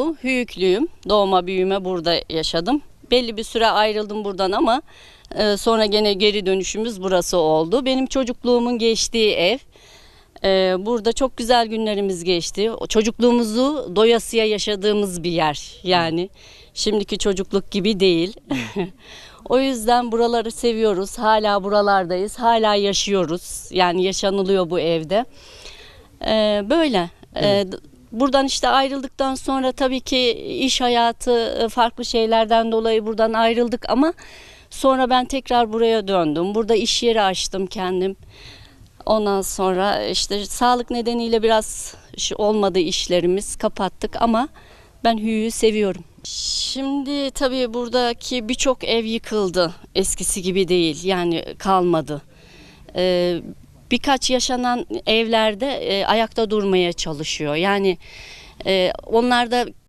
doğumlu, Hüyüklüyüm. Doğma büyüme burada yaşadım. Belli bir süre ayrıldım buradan ama sonra gene geri dönüşümüz burası oldu. Benim çocukluğumun geçtiği ev. Burada çok güzel günlerimiz geçti. O çocukluğumuzu doyasıya yaşadığımız bir yer. Yani şimdiki çocukluk gibi değil. O yüzden buraları seviyoruz. Hala buralardayız. Hala yaşıyoruz. Yani yaşanılıyor bu evde. Böyle. Buradan işte ayrıldıktan sonra tabii ki iş hayatı farklı şeylerden dolayı buradan ayrıldık ama sonra ben tekrar buraya döndüm. Burada iş yeri açtım kendim. Ondan sonra işte sağlık nedeniyle biraz olmadı, işlerimiz kapattık ama ben Hüyü'yü seviyorum. Şimdi tabii buradaki birçok ev yıkıldı. Eskisi gibi değil, yani kalmadı. Birkaç yaşanan evlerde ayakta durmaya çalışıyor. Yani onlar da